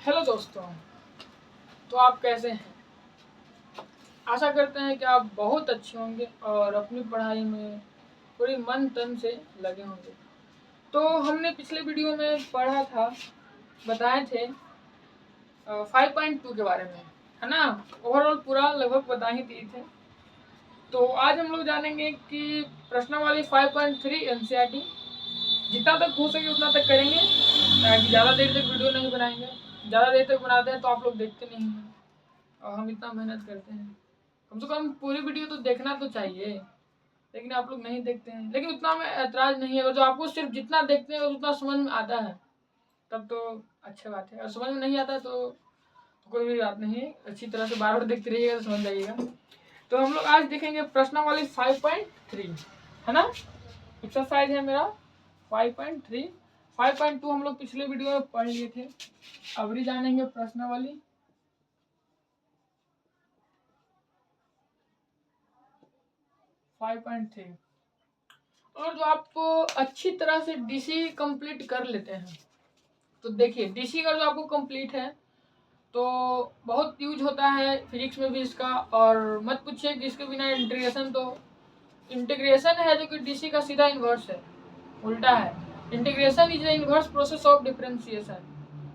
Hello दोस्तों, तो आप कैसे हैं? आशा करते हैं कि आप बहुत अच्छे होंगे और अपनी पढ़ाई में पूरी मन तन से लगे होंगे। तो हमने पिछले वीडियो में पढ़ा था, बताए थे 5.2 के बारे में, है ना। ओवरऑल पूरा लगभग बता ही दिए थे। तो आज हम लोग जानेंगे कि प्रश्नावली 5.3 एनसीईआरटी जितना तक हो सके उतना तक करेंगे, ताकि ज़्यादा देर तक वीडियो नहीं बनाएंगे। ज़्यादा देर तक बनाते हैं तो आप लोग देखते नहीं हैं और हम इतना मेहनत करते हैं। कम से कम पूरी वीडियो तो देखना तो चाहिए, लेकिन आप लोग नहीं देखते हैं। लेकिन उतना में ऐतराज़ नहीं है, अगर जो आपको सिर्फ जितना देखते हैं उतना समझ में आता है तब तो अच्छी बात है, और समझ में नहीं आता तो कोई भी बात नहीं है, अच्छी तरह से बार बार देखते रहिएगा तो समझ जाइएगा। तो हम लोग आज देखेंगे प्रश्नावली 5.3, है ना। एक्सरसाइज है मेरा 5.3। 5.2 हम लोग पिछले वीडियो में पढ़ लिए थे। अब भी जानेंगे प्रश्नावली 5.3। और जो आप अच्छी तरह से डीसी कंप्लीट कर लेते हैं तो देखिए, डीसी का जो आपको कंप्लीट है तो बहुत यूज होता है फिजिक्स में भी इसका। और मत पूछिए कि इसके बिना इंटीग्रेशन, तो इंटीग्रेशन है जो कि डीसी का सीधा इन्वर्स है, उल्टा है। Integration is the inverse process of differentiation.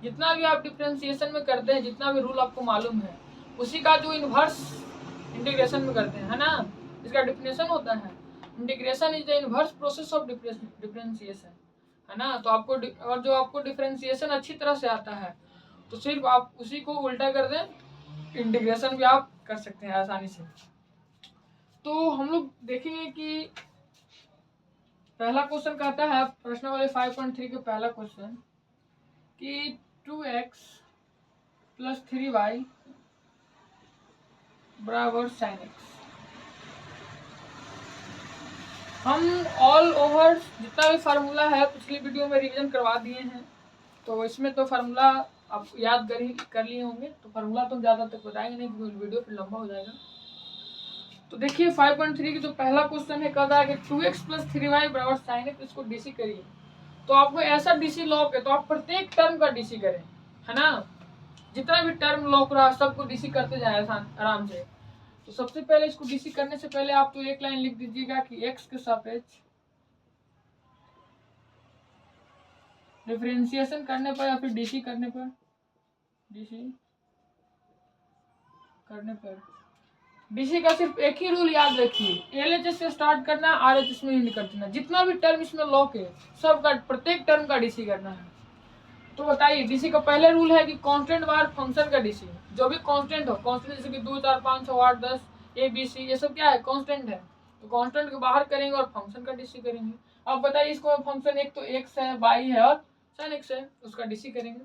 जितना भी आप डिफरेंशिएशन में करते हैं, जितना भी रूल आपको मालूम है, उसी का जो इन्वर्स इंटीग्रेशन में करते हैं, है ना। इसका डिफिनेशन होता है integration is the inverse process of differentiation, है ना। तो आपको और जो आपको डिफरेंशिएशन अच्छी तरह से आता है तो सिर्फ आप उसी को उल्टा कर दें, इंटीग्रेशन भी आप कर सकते हैं आसानी से। तो हम लोग देखेंगे कि पहला क्वेश्चन कहता है प्रश्नावली 5.3 के पहला क्वेश्चन कि 2x + 3y बराबर sin x। हम ऑल ओवर जितना भी फार्मूला है पिछली वीडियो में रिवीजन करवा दिए हैं, तो इसमें तो फार्मूला आप याद कर लिए होंगे। तो फार्मूला तो ज़्यादा तक बताएंगे नहीं क्योंकि वीडियो फिर लंबा हो जाएगा। तो देखिए 5.3 की जो पहला क्वेश्चन है कहता है कि 2x + 3y बराबर sin x। इसको डीसी करिए। तो आपको ऐसा डीसी लॉक है तो आप प्रत्येक टर्म का डीसी करें, है ना। जितना भी टर्म लॉक रहा सबको डीसी करते जाए आराम से। तो सबसे पहले इसको डीसी करने से पहले आप तो एक लाइन लिख दीजिएगा कि x के सापेक्ष डिफरेंशिएशन करने पर या फिर डीसी करने पर डीसी का सिर्फ एक ही रूल याद रखिए, एलएचएस से स्टार्ट करना, आरएचएस में एंड कर देना। जितना भी टर्म इसमें लॉक है सबका प्रत्येक टर्म का डीसी करना है। तो बताइए, डीसी का पहले रूल है कि कांस्टेंट बार फंक्शन का डीसी, जो भी कांस्टेंट हो, कांस्टेंट जैसे कि 2, 4, 5, 6, 8, 10 ए बी सी, ये सब क्या है, कांस्टेंट है। तो कांस्टेंट के बाहर करेंगे और फंक्शन का डीसी करेंगे। अब बताइए, इसको फंक्शन एक तो एक्स है, वाई है और sin एक्स है, उसका डीसी करेंगे।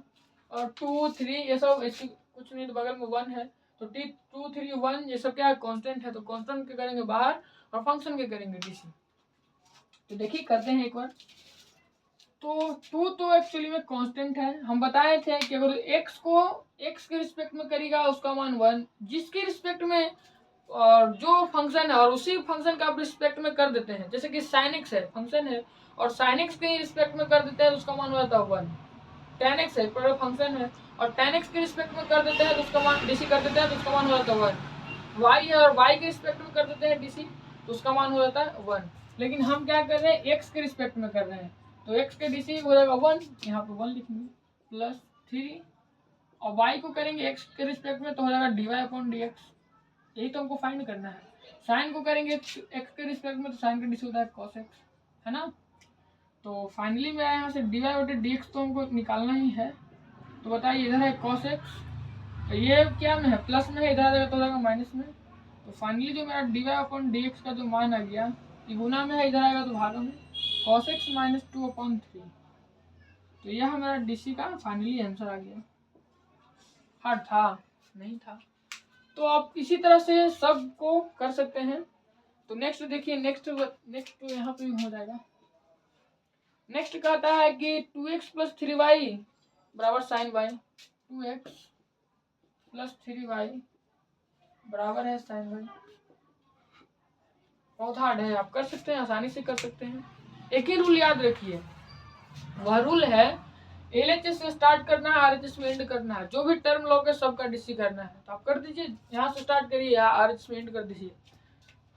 और 2, 3 ये सब कुछ नहीं, तो बगल में 1 है तो 2, 3, 1 ये सब क्या है, कांस्टेंट है। तो कांस्टेंट के करेंगे बाहर और फंक्शन के करेंगे डीसी। तो देखिए करते हैं एक बार। तो 2 तो एक्चुअली में कांस्टेंट है। हम बताए थे कि अगर x को x के रिस्पेक्ट में करेगा उसका मान 1, जिसके रिस्पेक्ट में और जो फंक्शन है और उसी फंक्शन का आप रिस्पेक्ट में कर देते हैं, जैसे कि sin x है, फंक्शन है, और sin x के रिस्पेक्ट में कर देते हैं तो उसका मान हो जाता है 1। tan x है, पर फंक्शन है, और tan x के रिस्पेक्ट में कर देते हैं तो उसका मान डीसी कर देते हैं तो उसका मान हो जाता है 1। y है और y के रिस्पेक्ट में कर देते हैं डीसी तो उसका मान हो जाता है 1। लेकिन हम क्या कर रहे हैं, x के रिस्पेक्ट में कर रहे हैं तो x के डीसी हो जाएगा 1, यहाँ पे 1 लिखेंगे +3, और y को करेंगे x के रिस्पेक्ट में तो हो जाएगा dy/dx। यही तो हमको फाइंड करना है। साइन को करेंगे x के रिस्पेक्ट में तो साइन का डीसी होता है cos x, है ना। तो फाइनली मेरा यहाँ से dy/dx तो हमको निकालना ही है। तो बताइए, इधर है cos x, ये क्या में है, प्लस में है, इधर आ जाएगा तो हो जाएगा माइनस में। तो फाइनली जो मेरा dy/dx का जो मान आ गया, ये गुना में है, इधर आएगा तो भागा में, cos x - 2/3। तो यह मेरा डीसी का फाइनली आंसर आ गया। हार्ड था? नहीं था। तो आप इसी तरह से सबको कर सकते हैं। तो नेक्स्ट देखिए, नेक्स्ट तो यहाँ पे हो जाएगा। नेक्स्ट कहता है कि 2x + 3y बराबर sin y। 2x + 3y बराबर है sin y। बहुत हार्ड है, आप कर सकते हैं, आसानी से कर सकते हैं। एक ही रूल याद रखिए, वह रूल है एलएचएस से स्टार्ट करना है, आरएचएस में एंड करना है। जो भी टर्म लोगे सबका डीसी करना है, तो आप कर दीजिए। यहाँ से स्टार्ट करिए, यहाँ आरएचएस में एंड कर दीजिए।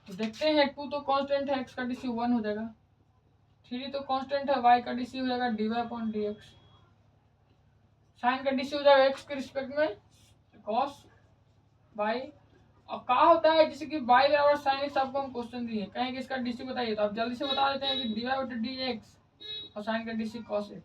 तो देखते हैं 2 तो कांस्टेंट है, x का डीसी 1 हो जाएगा। 3 तो कांस्टेंट है, y का डीसी हो जाएगा dy/dx। साइन का डीसी हो जाएगा x के रिस्पेक्ट में cos y। अब क्या होता है, जैसे कि y बराबर साइन x आपको हम क्वेश्चन दिए, कहेंगे इसका डीसी बताइए, तो आप जल्दी से बता देते हैं कि dy/dx और साइन का डीसी cos x।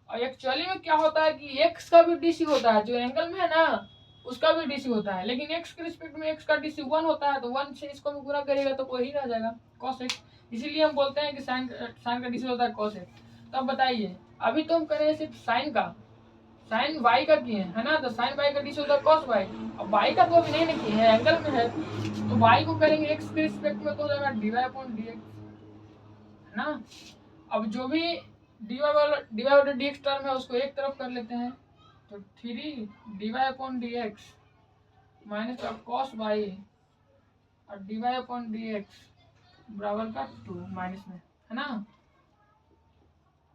और एक्चुअली में क्या होता है कि x का भी डीसी होता है, जो एंगल में है ना उसका भी डीसी होता है, लेकिन x के रिस्पेक्ट में x का डीसी 1 होता है, तो 1 से इसको भी गुणा करेगा तो वही रह जाएगा cos x। इसीलिए हम बोलते हैं कि साइन का डीसी होता है cos x। तो अब बताइए, अभी तो हम करें सिर्फ साइन का, साइन y का किए है ना, तो साइन y का डीसी होता है cos y। अब y का तो अभी नहीं किए हैं, एंगल में है, तो y को करेंगे x के रिस्पेक्ट में, तो हो जाएगा dy/dx, है ना। अब जो भी dy/dx टर्म है उसको एक तरफ कर लेते हैं, तो 3 dy/dx माइनस का cos y और dy/dx बराबर का 2 माइनस में, है ना।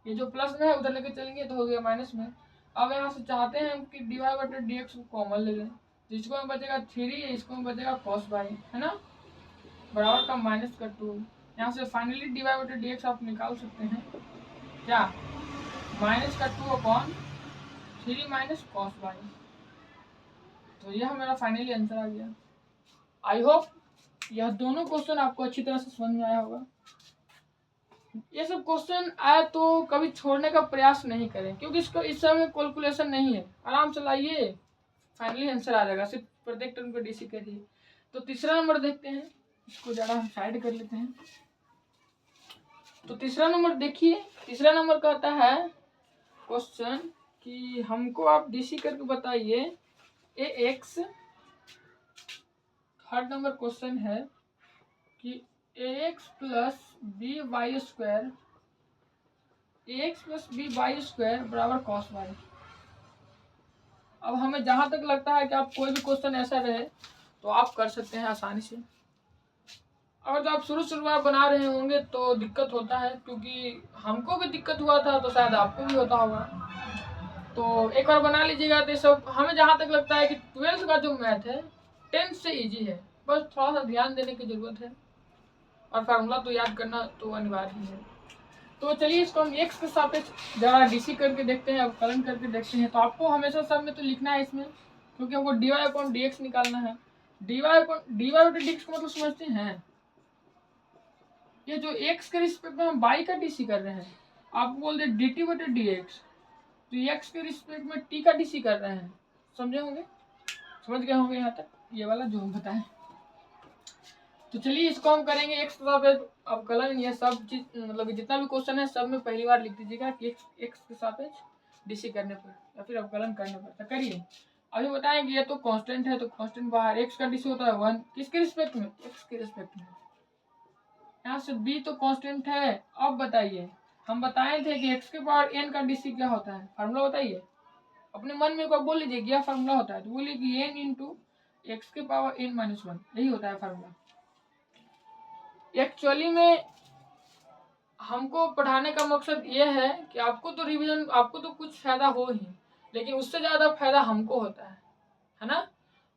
ये जो प्लस में है उधर लेके चलेंगे तो हो गया माइनस में। अब यहाँ से चाहते हैं हम कि dy/dx को कॉमन ले लें, तो इसको में बचेगा 3, इसको में बचेगा cos y, है ना, बराबर का माइनस का 2। यहाँ से फाइनली dy/dx आप निकाल सकते हैं क्या, माइनस का 2/3 माइनस cos y। तो यह मेरा फाइनली आंसर आ गया। आई होप यह दोनों क्वेश्चन आपको अच्छी तरह से समझ में आया होगा। ये सब क्वेश्चन आए तो कभी छोड़ने का प्रयास नहीं करें, क्योंकि इसको इस समय कैलकुलेशन नहीं है, आराम से लाइए, फाइनली आंसर आ जाएगा। सिर्फ प्रत्येक टर्म को डीसी करिए। तो तीसरा नंबर देखते हैं, इसको जरा हम साइड कर लेते हैं। तो तीसरा नंबर देखिए, तीसरा नंबर कहता है क्वेश्चन कि हमको आप डीसी करके बताइए ax। थर्ड नंबर क्वेश्चन है कि ax plus B Y square बराबर cos y। अब हमें जहां तक लगता है कि आप कोई भी क्वेश्चन ऐसा रहे तो आप कर सकते हैं आसानी से। अगर तो आप शुरू में बना रहे होंगे तो दिक्कत होता है, क्योंकि हमको भी दिक्कत हुआ था तो शायद आपको भी होता होगा। तो एक बार बना लीजिएगा। तो सब हमें जहाँ तक लगता है कि 12th का जो मैथ है 10th से इजी है, बस थोड़ा सा ध्यान देने की ज़रूरत है, और फार्मूला तो याद करना तो अनिवार्य ही है। तो चलिए इसको हम x के सापेक्ष जरा डीसी करके देखते हैं, अब कलन करके देखते हैं। तो आपको हमेशा सब में तो लिखना है इसमें, क्योंकि हमको dy/dx निकालना है। dy/dx का मतलब समझते हैं, ये जो x के रिस्पेक्ट में हम y का डीसी कर रहे हैं, आप बोल दे dt/dx, तो x के रिस्पेक्ट में t का डीसी कर रहे हैं। समझे होंगे, समझ गए होंगे यहाँ तक, ये वाला जो हम बताएं। तो चलिए इसको हम करेंगे x के सापेक्ष अवकलन। ये सब चीज मतलब जितना भी क्वेश्चन है सब में पहली बार लिख दीजिएगा कि x के सापेक्ष डीसी करने पर या फिर अवकलन करने पर। तो करिए, अभी बताएंगे ये तो कांस्टेंट है, तो कांस्टेंट बाहर, x का डीसी होता है 1, किसके रिस्पेक्ट में, x के रिस्पेक्ट में। यहाँ से b तो कांस्टेंट है। अब बताइए, हम बताए थे कि x के पावर n का डीसी क्या होता है, फार्मूला बताइए अपने मन में, बोल लीजिए क्या फार्मूला होता है, तो बोलिए कि n इंटू एक्स के पावर n-1, यही होता है फार्मूला। एक्चुअली में हमको पढ़ाने का मकसद ये है कि आपको तो रिवीजन, आपको तो कुछ फायदा हो ही, लेकिन उससे ज़्यादा फायदा हमको होता है ना।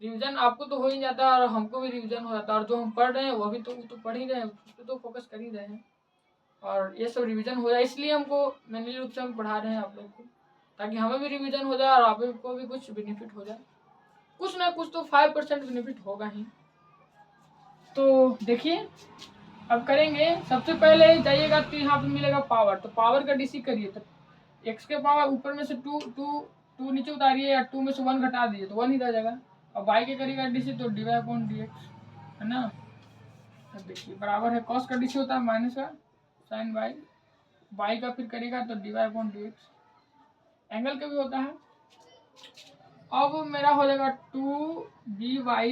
रिवीजन आपको तो हो ही जाता है और हमको भी रिवीजन हो जाता है, और जो हम पढ़ रहे हैं वो भी तो पढ़ ही रहे हैं, उस पर तो फोकस कर ही रहे हैं, और ये सब रिवीजन हो जाए, इसलिए हमको मेनली रूप से हम पढ़ा रहे हैं आप लोग को, ताकि हमें भी रिवीजन हो जाए और आपको भी कुछ बेनिफिट हो जाए। कुछ ना कुछ तो 5% बेनिफिट होगा ही। तो देखिए अब करेंगे। सबसे पहले जाइएगा तो यहाँ पे मिलेगा पावर, तो पावर का डीसी करिए। तो x के पावर ऊपर में से 2 नीचे उतारिए, या 2 में से 1 घटा दीजिए तो 1 ही रह जाएगा। और y के करिएगा डीसी तो dy/dx, है ना। अब देखिए बराबर है, cos का डीसी होता है माइनस का साइन y का फिर करेगा तो dy/dx, एंगल का भी होता है। अब मेरा हो जाएगा 2by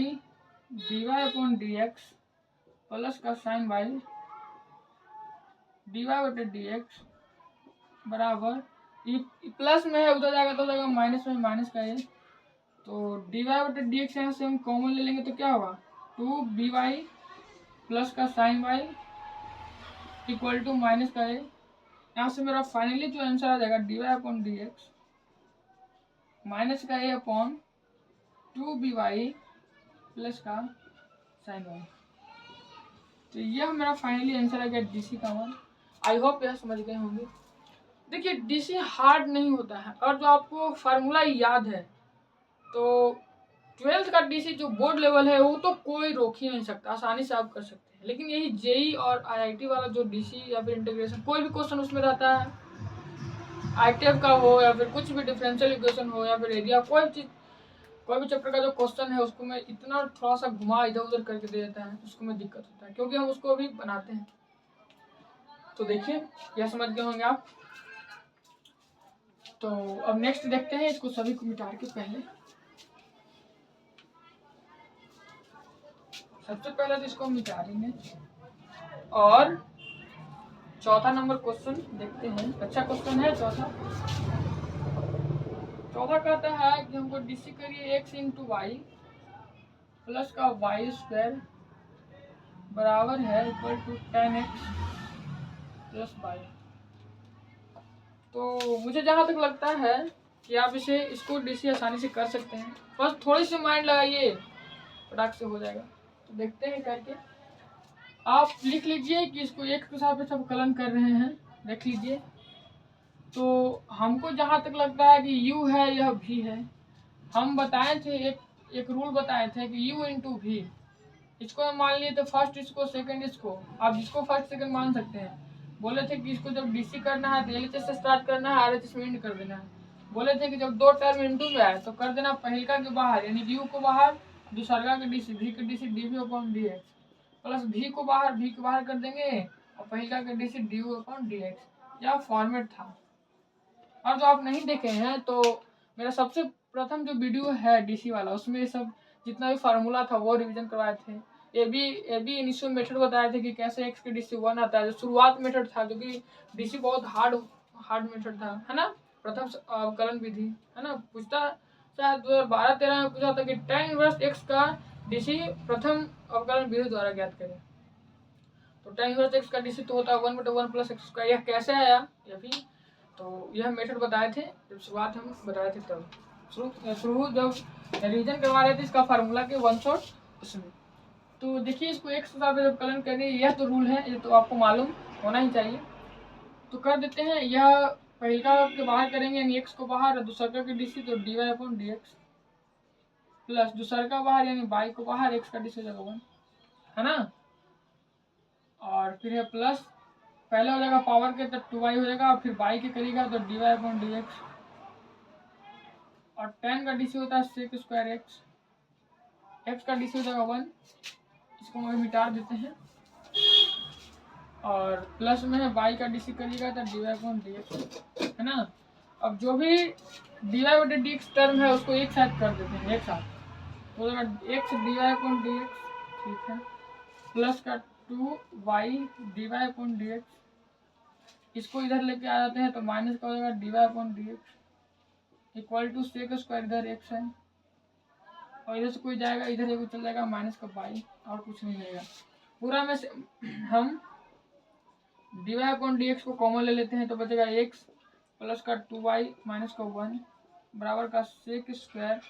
dy/dx प्लस का साइन y dy/dx बराबर, प्लस में है उधर जाएगा तो जाएगा माइनस में, माइनस का ये, तो dy/dx यहाँ से हम कॉमन ले लेंगे तो क्या होगा, 2by प्लस का sine y equal to minus का ये यहाँ से मेरा फाइनली जो आंसर आ जाएगा dy upon D x minus का a अपॉन 2by प्लस का साइन वाई। तो यह मेरा फाइनली आंसर आ गया डीसी का वन। आई होप यह समझ गए होंगे। देखिए डीसी हार्ड नहीं होता है, और जो आपको फार्मूला याद है तो 12th का डीसी जो बोर्ड लेवल है वो तो कोई रोक ही नहीं सकता, आसानी से आप कर सकते हैं। लेकिन यही जेई और आईआईटी वाला जो डीसी या फिर इंटीग्रेशन कोई भी क्वेश्चन उसमें रहता है, आईटीएफ का हो या फिर कुछ भी डिफरेंशियल इक्वेशन हो या फिर एरिया कोई चीज, कोई भी चैप्टर का जो क्वेश्चन है उसको मैं इतना थोड़ा सा घुमा इधर उधर करके दे देता है, उसको में दिक्कत होता है क्योंकि हम उसको अभी बनाते हैं। तो देखिए यह समझ गए होंगे आप। तो अब नेक्स्ट देखते हैं, इसको सभी को मिटा के पहले सबसे पहले तो इसको मिटा देंगे और चौथा नंबर क्वेश्चन देखते हैं। अच्छा क्वेश्चन है चौथा। चौथा कहता है कि हमको डीसी करिए x इंटू वाई प्लस का वाई स्क्वायर बराबर है equal to 10x plus Y. तो मुझे जहाँ तक लगता है कि आप इसको डीसी आसानी से कर सकते हैं, बस थोड़ी सी माइंड लगाइए फटाक से हो जाएगा। तो देखते हैं करके। आप लिख लीजिए कि इसको एक के साथ सब कलन कर रहे हैं, देख लीजिए। तो हमको जहाँ तक लगता है कि u है यह v है। हम बताए थे एक रूल बताए थे कि u इंटू वी, इसको मान लिए थे फर्स्ट, इसको सेकंड, इसको आप जिसको फर्स्ट सेकंड मान सकते हैं। बोले थे कि इसको जब डीसी करना है तो एलएचएस से स्टार्ट करना है, आरएचएस में एंड कर देना है। बोले थे कि जब दो टर्म इंटू में आए तो कर देना पहलका के बाहर यानी यू को बाहर, दूसरका के डीसी वी के DC DV upon D X, plus V को बाहर वी के बाहर कर देंगे और पहलका के DC D you upon D x. यह फॉर्मेट था। और जो आप नहीं देखे हैं तो मेरा सबसे प्रथम जो वीडियो है डीसी वाला, उसमें सब जितना भी फार्मूला था वो रिवीजन करवाए थे। ये भी इनिशियल मेथड बताए थे कि कैसे एक्स के डीसी वन आता है, जो शुरुआत मेथड था, क्योंकि डीसी बहुत हार्ड मेथड था, है ना। प्रथम अवकलन विधि, है ना, पूछता शायद 2012-13 में पूछा था कि tan इनवर्स एक्स का डीसी प्रथम अवकलन विधि द्वारा ज्ञात करें। तो tan इनवर्स एक्स का डीसी तो होता है 1/1 प्लस एक्स स्क्वायर। यह कैसे आया यह भी, तो यह मेथड बताए थे जब शुरुआत हम बताए थे, तब शुरू जब रिवीजन करवा रहे थे इसका फार्मूला के वन शॉट उसमें। तो देखिए इसको एक के साथ जब कलन करेंगे, यह तो रूल है, ये तो आपको मालूम होना ही चाहिए। तो कर देते हैं, यह पहलका के बाहर करेंगे यानी एक्स को बाहर, और दूसरका के डीसी तो D Y upon D X, plus दूसरका बाहर यानी बाई को बाहर, एक्स का डीसी हो जाएगा 1, है ना। और फिर है प्लस, पहले हो जाएगा पावर के तो 2y हो जाएगा, और फिर बाई के करेगा तो D Y upon D X, और 10 का डीसी होता है सेक स्क्वायर एक्स, एक्स का डीसी हो जाएगा 1, इसको हम मिटा देते हैं। और प्लस में है बाई का डीसी करिएगा तो D Y upon D X, है ना। अब जो भी डी वाई बटे डी एक्स टर्म है उसको एक साथ कर देते हैं, एक साथ तो X D Y upon D X, ठीक है, प्लस का 2y D Y upon D X, इसको इधर लेके आ जाते हैं तो माइनस का हो जाएगा D Y upon D X equal to sec square, इधर एक्स है और इधर से कोई जाएगा, इधर एक चल जाएगा माइनस का बाई, और कुछ नहीं मिलेगा पूरा में से। हम D Y upon D X को कॉमन ले लेते हैं तो बचेगा एक्स प्लस का 2y माइनस का 1 बराबर का सेक स्क्वायर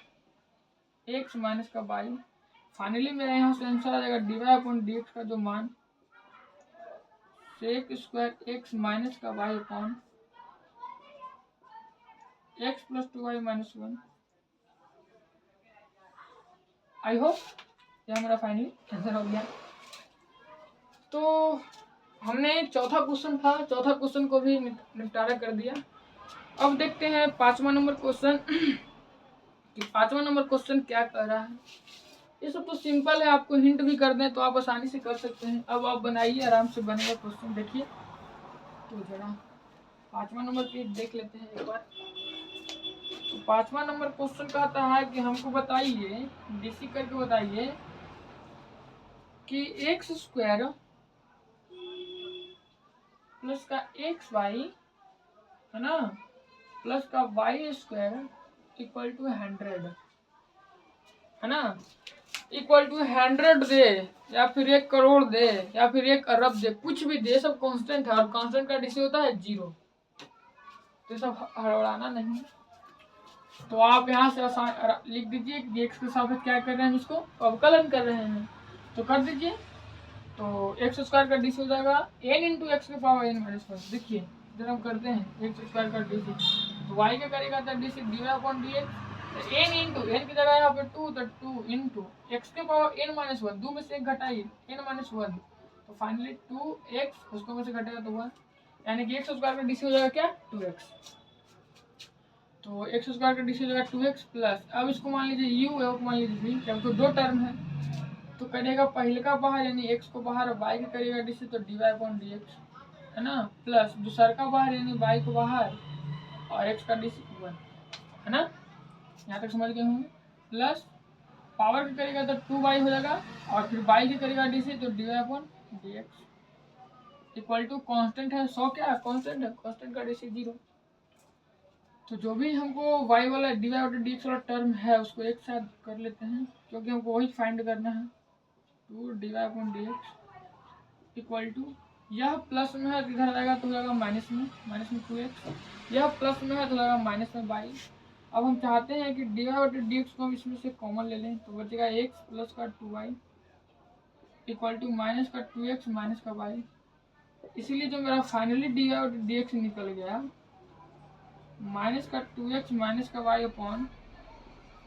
एक्स माइनस का बाई। फाइनली मेरा यहाँ से आंसर आ जाएगा D Y upon D X का जो मान सेक स्क्वायर एक्स माइनस का Y upon X plus 2y minus 1। I hope यह मेरा फाइनली आंसर हो गया। तो हमने चौथा क्वेश्चन था, चौथा क्वेश्चन को भी निपटारा कर दिया। अब देखते हैं 5वां नंबर क्वेश्चन कि 5वां नंबर क्वेश्चन क्या कर रहा है। ये सब तो सिंपल है, आपको हिंट भी कर दें तो आप आसानी से कर सकते हैं। अब आप बनाइए, आराम से बनेगा क्वेश्चन, देखिए। तो जरा 5वां नंबर की देख लेते हैं एक बार। तो 5वां नंबर क्वेश्चन कहता है कि हमको बताइए, डीसी करके बताइए कि एक्स स्क्वायर प्लस का एक्स वाई, है ना, प्लस का वाई स्क्वायर इक्वल टू 100, है ना। इक्वल टू 100 दे या फिर 1 करोड़ दे या फिर 1 अरब दे, कुछ भी दे, सब कांस्टेंट है और कांस्टेंट का डिसी होता है 0। तो सब हड़बड़ाना नहीं। तो आप यहाँ से लिख दीजिए कि एक्स के साथ क्या कर रहे हैं, इसको अवकलन कर रहे हैं, तो कर दीजिए। तो एक्स स्क्वायर का डिसी हो जाएगा n इंटू एक्स के पावर n माइनस 1। देखिए जब हम करते हैं एक्स स्क्वायर का डिसी, तो y का करेगा तो DC dy upon dx, n into n की जगह यहाँ पे 2, तो 2 इंटू एक्स के पावर n माइनस 1, 2 में से 1 घटाइए n माइनस 1, तो फाइनली 2x, उसको में से घटेगा तो 1, यानी कि एक्स स्क्वायर का डिसी हो जाएगा क्या 2x। तो एक्स स्क्वायर का डिसी हो जाएगा 2x प्लस, अब इसको मान लीजिए u है, मान लीजिए v, जब तो दो टर्म है तो करेगा पहले का बाहर यानी x को बाहर, y का करेगा डिसी तो dy अपॉन dx, है ना, प्लस दूसरा का बाहर यानी y को बाहर और x का डिसी 1, है ना, यहाँ तक समझ गए होंगे। प्लस पावर का करेगा तो 2y हो जाएगा और फिर y की करेगा डिसी तो dy upon dx equal to constant है 100, क्या कांस्टेंट है, कांस्टेंट का डिसी 0। तो जो भी हमको y वाला dy और dx वाला टर्म है उसको एक साथ कर लेते हैं, क्योंकि हमको वही फाइंड करना है। 2 dy upon dx equal to, यह प्लस में है तो इधर आएगा तो हो जाएगा माइनस में 2x, यह प्लस में है तो होगा माइनस में y। अब हम चाहते हैं कि dy और dx को हम इसमें से कॉमन ले लें, तो बचेगा x प्लस का 2y इक्वल टू माइनस का 2x माइनस का y। इसीलिए जो मेरा फाइनली dy और dx निकल गया माइनस का 2x माइनस का y upon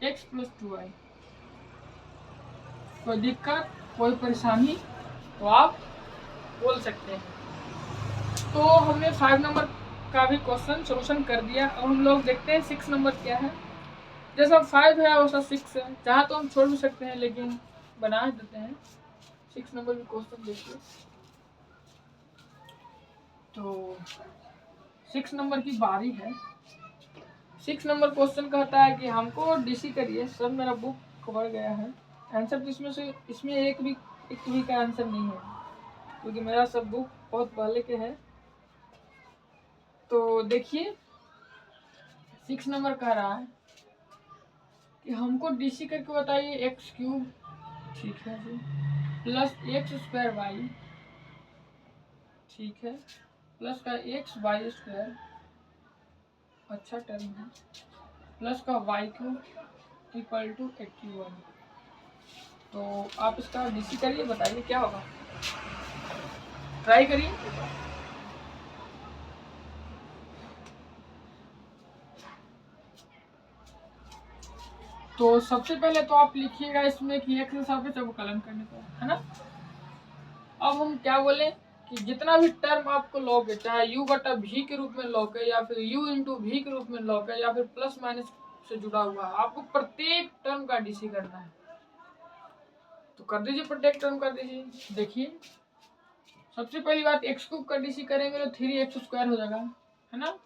x plus 2y। कोई दिक्कत, कोई परेशानी तो आप बोल सकते हैं। तो हमने 5 नंबर का भी क्वेश्चन सोल्यूशन कर दिया। अब हम लोग देखते हैं 6 नंबर क्या है। जैसा 5 है वैसा 6 है, चाहे तो हम छोड़ भी सकते हैं लेकिन बना देते हैं। 6 नंबर भी क्वेश्चन देखिए। तो 6 नंबर की बारी है। 6 नंबर क्वेश्चन कहता है कि हमको डीसी करिए। सब मेरा बुक भर गया है, आंसर तो इसमें एक भी का आंसर नहीं है, क्योंकि मेरा सब बुक बहुत पहले के है। तो देखिए 6 नंबर कह रहा है कि हमको डीसी करके बताइए एक्स क्यूब, ठीक है जी, प्लस एक्स स्क्वायर वाई, ठीक है, प्लस का एक्स वाई स्क्वायर, अच्छा टर्म है, प्लस का वाई क्यूब इक्वल टू 81। तो आप इसका डीसी करिए, बताइए क्या होगा, ट्राई करिए। तो सबसे पहले तो आप लिखिएगा इसमें कि एक्स के सापेक्ष अवकलन करने को, है ना। अब हम क्या बोले कि जितना भी टर्म आपको लॉग है, चाहे u बटा v के रूप में लॉग है या फिर u इंटू v के रूप में लॉग है या फिर प्लस माइनस से जुड़ा हुआ है, आपको प्रत्येक टर्म का डीसी करना है। तो कर दीजिए, प्रत्येक टर्म कर दीजिए। देखिए सबसे पहली बात एक्स क्यूब का डीसी करेंगे तो 3x स्क्वायर हो जाएगा, है ना,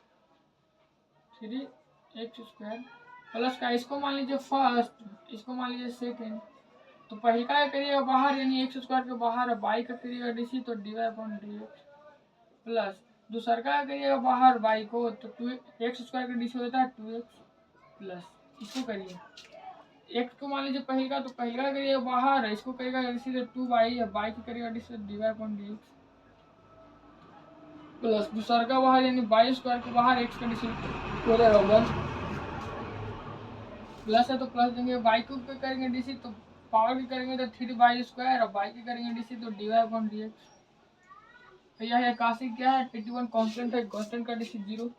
3x स्क्वायर प्लस का, इसको मान लीजिए फर्स्ट, इसको मान लीजिए सेकेंड। तो पहले का करिएगा बाहर यानी एक्स स्क्वायर के बाहर है, बाई का करिएगा डीसी तो dy अपॉन dx प्लस दूसरा का करिएगा बाहर y को तो 2x स्क्वायर का डीसी हो जाता है 2x प्लस, इसको करिए x को मान लीजिए पहले का, तो पहले का करिएगा बाहर है, इसको करिएगा डीसी तो 2y है, y की करिएगा डीसी तो dy अपॉन dx प्लस दूसरा का बाहर यानी y स्क्वायर के बाहर x का डीसी हो जाएगा 1 प्लस है तो प्लस देंगे, y क्यूब पे करेंगे डीसी तो पावर की करेंगे तो 3y स्क्वायर और y की करेंगे डीसी तो dy अपॉन dx। यह इक्यासी क्या है 81 कांस्टेंट है, कांस्टेंट का डीसी 0।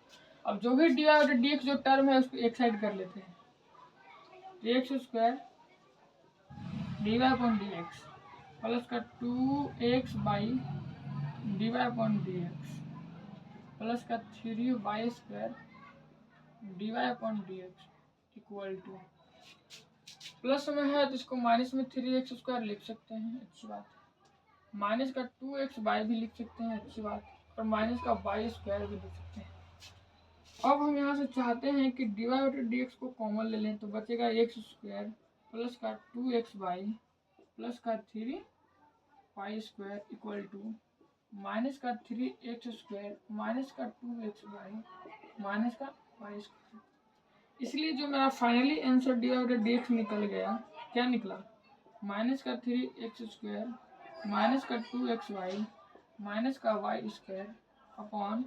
अब जो भी dy और dx जो टर्म है उसको एक साइड कर लेते हैं, x square dy upon dx plus का 2x by dy upon dx plus का 3y square dy upon dx equal to, plus में है तो इसको माइनस में 3x स्क्वायर लिख सकते हैं, अच्छी बात है, माइनस का 2x वाई भी लिख सकते हैं, अच्छी बात, और माइनस का वाई स्क्वायर भी लिख सकते हैं। अब हम यहाँ से चाहते हैं कि dy और dx को कॉमन ले लें, तो बचेगा x स्क्वायर प्लस का 2x वाई प्लस का 3y square equal to minus का 3x स्क्वायर माइनस का 2x वाई माइनस का y स्क्वायर। इसलिए जो मेरा फाइनली आंसर dy और dx निकल गया, क्या निकला माइनस का 3x² माइनस का 2xy माइनस का y² अपॉन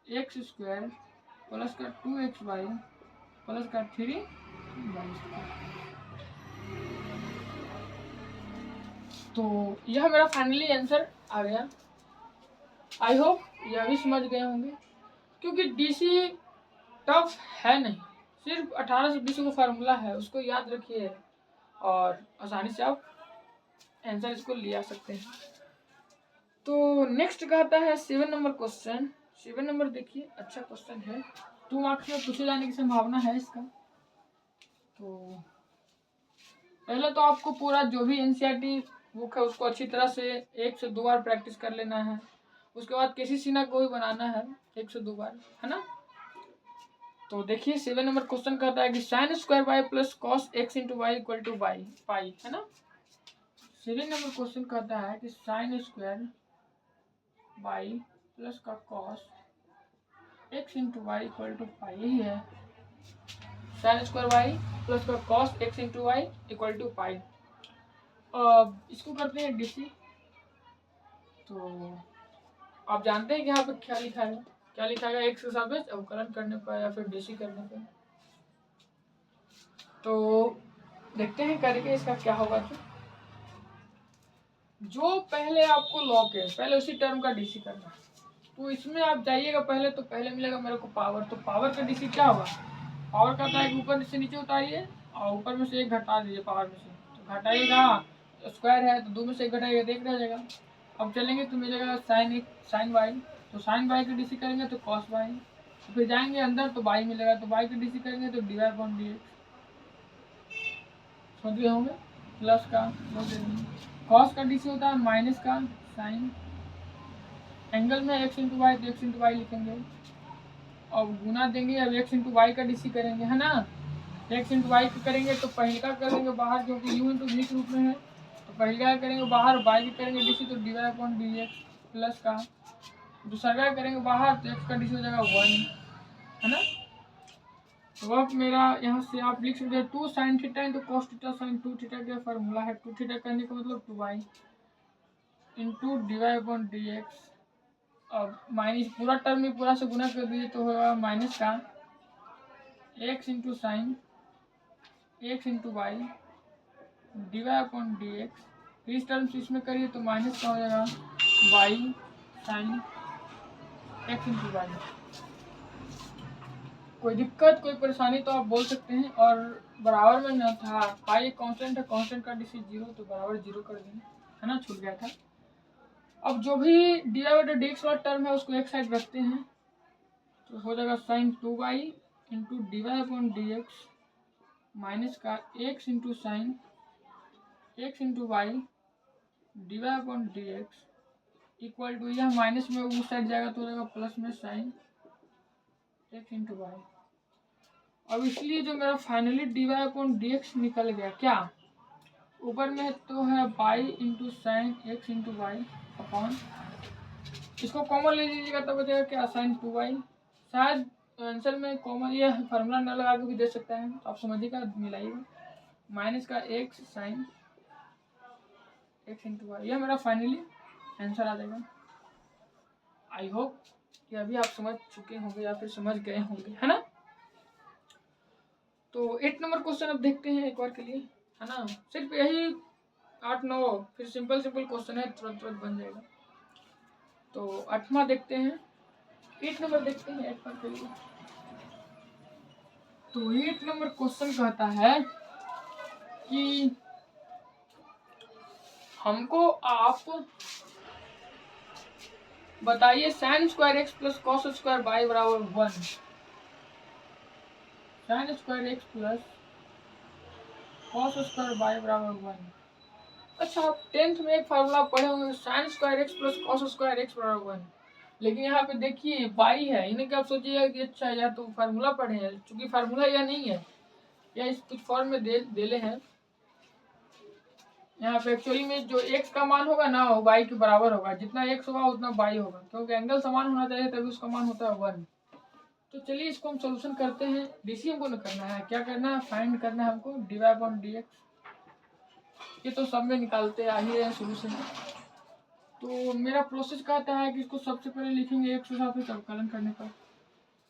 x² प्लस का 2xy प्लस का 3y²। तो यह मेरा फाइनली आंसर आ गया। आई होप यह भी समझ गए होंगे, क्योंकि डीसी टफ है नहीं, सिर्फ 18 से 20 का फार्मूला है, उसको याद रखिए और आसानी से आप आंसर इसको ले आ सकते हैं। तो नेक्स्ट कहता है 7 नंबर क्वेश्चन। 7 नंबर देखिए, अच्छा क्वेश्चन है, 2 मार्क्स में पूछे जाने की संभावना है इसका। तो पहले तो आपको पूरा जो भी एनसीईआरटी बुक है उसको अच्छी तरह से 1 से 2 बार प्रैक्टिस कर लेना है। उसके बाद केसी सिन्हा को भी बनाना है 1 से 2 बार, है ना। तो देखिए 7 नंबर क्वेश्चन कहता है कि sin² plus cos x into Y equal to pi, है ना। 7 नंबर क्वेश्चन कहता है कि sin² प्लस का cos x into Y equal to pi, यही है sin² प्लस का cos x into Y equal to pi. इसको करते हैं डीसी। तो आप जानते हैं कि यहाँ पे क्या लिखा है, क्या लिखा है, x के सापेक्ष अवकलन करने पर या फिर डीसी करने पर। तो देखते हैं करके इसका क्या होगा। तो जो पहले आपको लॉक है पहले उसी टर्म का डीसी करना है। तो इसमें आप जाइएगा पहले, तो पहले मिलेगा मेरे को पावर। तो पावर का डीसी क्या होगा, पावर का है कि ऊपर से नीचे उतारिए और ऊपर में से 1 घटा दीजिए पावर में से। तो घटाइएगा, स्क्वायर है तो 2 में से 1 घटाइएगा तो 1 रह जाएगा। अब चलेंगे तो मिलेगा sin y। तो sin y का डीसी करेंगे तो cos y। तो फिर जाएंगे अंदर तो y मिलेगा, तो y का डीसी करेंगे तो dy/dx। समझ गए होंगे। प्लस का cos का डीसी होता है माइनस का साइन, एंगल में x इंटू वाई तो x इंटू वाई लिखेंगे और गुना देंगे। अब x इंटू वाई का डीसी करेंगे, है ना। x इंटू वाई का करेंगे तो पहले का करेंगे बाहर, क्योंकि u इंटू v के रूप में है, तो पहले का करेंगे बाहर, y की करेंगे डीसी तो dy/dx प्लस का दूसरा का करेंगे बाहर तो x का डीसी हो जाएगा 1, है ना। तो अब मेरा यहाँ से आप लिख सकते हैं 2 sin theta into cos theta sin 2 theta का फार्मूला है। 2 थीटा करने का मतलब 2y इंटू dy/dx। अब माइनस पूरा टर्म में पूरा से गुना कर दीजिए तो होगा माइनस का x into sine x into Y dy/dx। इस टर्म से इसमें करिए तो माइनस का हो जाएगा y sine x into Y. कोई दिक्कत कोई परेशानी तो आप बोल सकते हैं। और बराबर में न था, पाई एक कांस्टेंट है, कांस्टेंट का डीसी 0 तो बराबर 0 कर देंगे, है ना, छूट गया था। अब जो भी dy/dx वाला टर्म है उसको एक साइड रखते हैं, तो हो जाएगा sin 2y into dy/dx minus का x into sine x into Y dy/dx equal to, यह माइनस में उस साइड जाएगा तो हो जाएगा प्लस में साइन x इंटू वाई। अब इसलिए जो मेरा फाइनली dy/dx निकल गया, क्या ऊपर में तो है pi into sine x into Y upon, इसको कॉमन ले लीजिएगा तब बचेगा क्या साइन 2y। शायद आंसर में कॉमन ये फार्मूला न लगा के भी दे सकता है, तो आप समझिएगा, मिलाइएगा माइनस का x sine x into Y. यह मेरा फाइनली आंसर आ जाएगा। आई होप कि अभी आप समझ चुके होंगे या फिर समझ गए होंगे, है ना। तो 8 नंबर क्वेश्चन अब देखते हैं एक बार के लिए, है ना। सिर्फ यही 8-9 फिर सिंपल क्वेश्चन है, तुरंत बन जाएगा। तो 8वां देखते हैं, 8 नंबर देखते हैं 8 के लिए। तो 8 नंबर क्वेश्चन कहता है कि हमको आप बताइए sin² x plus cos² y बराबर 1। sin² x plus cos² y बराबर 1। अच्छा, आप 10th में एक फार्मूला पढ़े होंगे sin² x plus cos² x बराबर 1। लेकिन यहाँ पे देखिए y है, इन्हें क्या आप सोचिएगा कि अच्छा या तो फार्मूला पढ़े हैं, चूंकि फार्मूला यह नहीं है, या इस कुछ फॉर्म में देले हैं। यहाँ पे एक्चुअली में जो x का मान होगा ना वो y के बराबर होगा, जितना x होगा उतना y होगा, क्योंकि एंगल समान होना चाहिए तभी उसका मान होता है 1। तो चलिए इसको हम सोल्यूशन करते हैं। डीसी हमको न करना है, क्या करना है, फाइंड करना है हमको dy/dx। ये तो सब में निकालते आ ही रहे हैं शुरू से। तो मेरा प्रोसेस कहता है कि इसको सबसे पहले लिखेंगे एक हिसाब से अवकलन करने पर।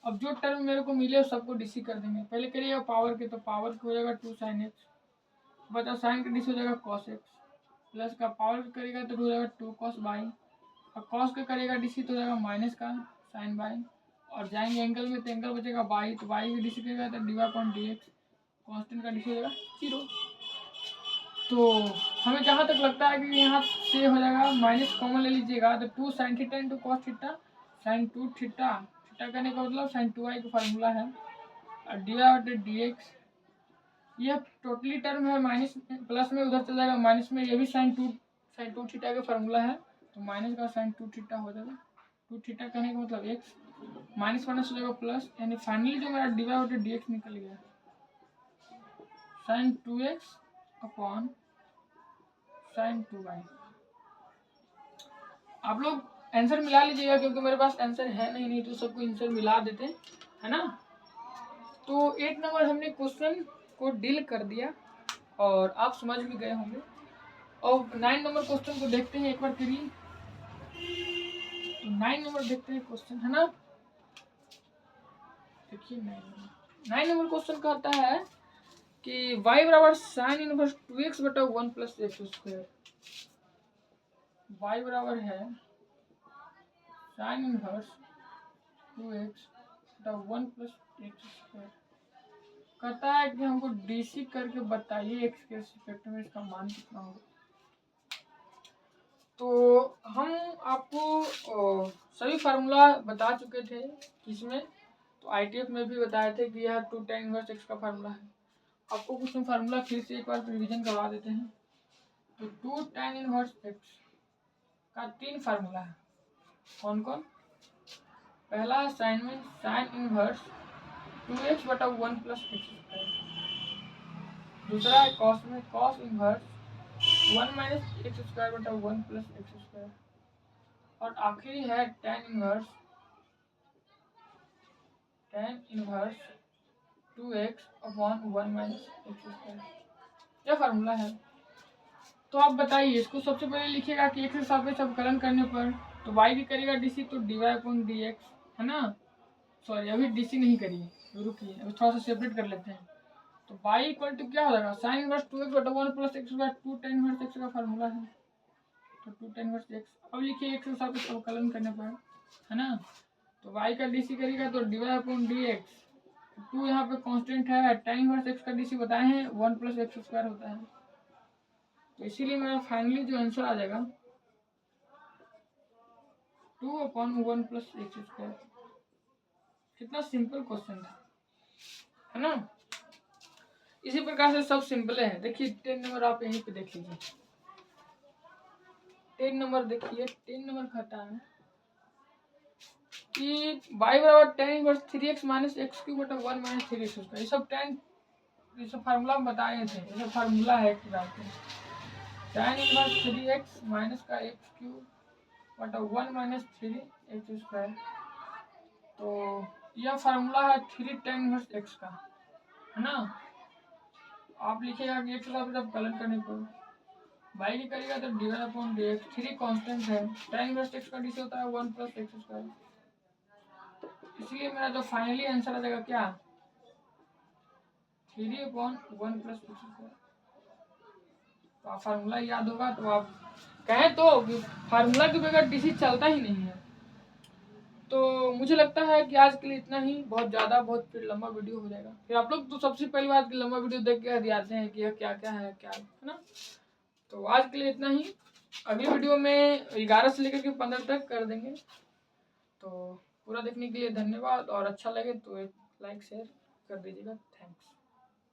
अब जो टर्म मेरे को मिले सबको डीसी कर देंगे। पहले करिएगा पावर के, तो पावर हो जाएगा 2 sin x, बचा साइन का डीसी हो जाएगा cos x, प्लस का पावर का करेगा तो हो जाएगा 2 cos y, और cos का करेगा डीसी तो हो जाएगा माइनस का sin y, और जाएंगे एंगल में तो एंगल बचेगा y, तो y का डीसी करेगा तो dy/dx, कांस्टेंट का डीसी हो जाएगा 0। तो हमें जहाँ तक लगता है कि यहाँ से हो जाएगा माइनस कॉमन ले लीजिएगा, तो 2 sin theta into cos theta, sin 2 theta, theta करने का मतलब sin 2y का फार्मूला है, और dy/dx यह टोटली टर्म है माइनस प्लस में उधर चला जाएगा माइनस में, ये भी sin 2 थीटा का फार्मूला है, तो माइनस का sin 2 थीटा हो जाएगा। 2 थीटा कहने का मतलब x, माइनस माइनस हो जाएगा प्लस, यानी फाइनली जो मेरा dy/dx निकल गया sin 2x upon sin 2y। आप लोग आंसर मिला लीजिएगा क्योंकि मेरे पास आंसर है नहीं तो सबको आंसर मिला देते है ना। तो 8 नंबर हमने क्वेश्चन को डील कर दिया और आप समझ भी गए होंगे। और 9 नंबर क्वेश्चन को देखते हैं एक बार फिर। तो 9 नंबर देखते हैं क्वेश्चन है ना। देखिए 9 नंबर क्वेश्चन कहता है कि y बराबर साइन इनवर्स 2x बटा 1 प्लस एक्स स्क्वायर। y बराबर है साइन इनवर्स 2x बटा 1 प्लस एक्स स्क्वायर। कहता है कि हमको डीसी करके बताइए एक्स के रिस्पेक्ट में इसका मान कितना होगा। तो हम आपको सभी फार्मूला बता चुके थे किसमें, तो आईटीएफ में भी बताए थे कि यह 2 tan इनवर्स x का फार्मूला है। आपको कुछ फार्मूला फिर से एक बार रिवीजन करवा देते हैं। तो 2 tan इनवर्स x का 3 फार्मूला है। कौन कौन? पहला असाइनमेंट साइन इनवर्स 2x बटा 1 प्लस एक्स स्क्वायर। दूसरा है कॉस में cos inverse 1 minus x square बटा 1 प्लस एक्स स्क्वायर। और आखिरी है tan inverse 2x upon 1 minus x square. यह फार्मूला है। तो आप बताइए इसको सबसे पहले लिखिएगा कि x के सापेक्ष अवकलन करने पर तो y भी करेगा डीसी तो dy/dx है ना। सॉरी अभी डीसी नहीं करिए, रुकिए अभी थोड़ा सा सेपरेट कर लेते हैं। तो y इक्वल टू क्या हो जाएगा साइन इनवर्स 2x बटा 1 plus x square 2 tan inverse x का फार्मूला है। तो 2 tan इनवर्स x अब लिखिए x के सापेक्ष अवकलन करने पर है ना। तो y का डीसी करेगा तो dy/dx, 2 यहाँ पे कांस्टेंट है, tan इनवर्स x का डीसी बताए हैं 1 प्लस एक्स स्क्वायर होता है। तो इसीलिए मेरा फाइनली जो आंसर आ जाएगा 2/1 प्लस एक्स स्क्वायर। कितना सिंपल क्वेश्चन था है ना। इसी प्रकार से सब सिंपल है। देखिए 10 नंबर आप यहीं पे देख लीजिए। 10 नंबर देखिए 10 नंबर कहता है कि y बराबर tan inverse 3x minus x cube बटा 1 माइनस 3x स्क्वायर। ये सब फार्मूला हम बताए थे, ये सब फार्मूला है एक बात में। tan इनवर्स 3x माइनस का एक्स क्यूब बटा 1 माइनस 3x स्क्वायर। तो यह फार्मूला है 3 tan इनवर्स x का है ना। आप लिखिएगा कि x के साथ अवकलन करने पर y की करेगा तो dy/dx, 3 कांस्टेंट है, tan इनवर्स x का डीसी होता है 1 प्लस एक्स स्क्वायर। इसलिए मेरा जो फाइनली आंसर आ जाएगा क्या 3/1 प्लस एक्स स्क्वायर। तो आप फार्मूला याद होगा तो आप कहें तो फार्मूला के बगैर डीसी चलता ही नहीं है। तो मुझे लगता है कि आज के लिए इतना ही, बहुत ज़्यादा बहुत फिर लंबा वीडियो हो जाएगा। फिर आप लोग तो सबसे पहली बात कि लंबा वीडियो देख के दिखाते हैं कि यह क्या क्या है क्या है ना। तो आज के लिए इतना ही। अगली वीडियो में 11 से लेकर के 15 तक कर देंगे। तो पूरा देखने के लिए धन्यवाद, और अच्छा लगे तो एक लाइक शेयर कर दीजिएगा। थैंक्स।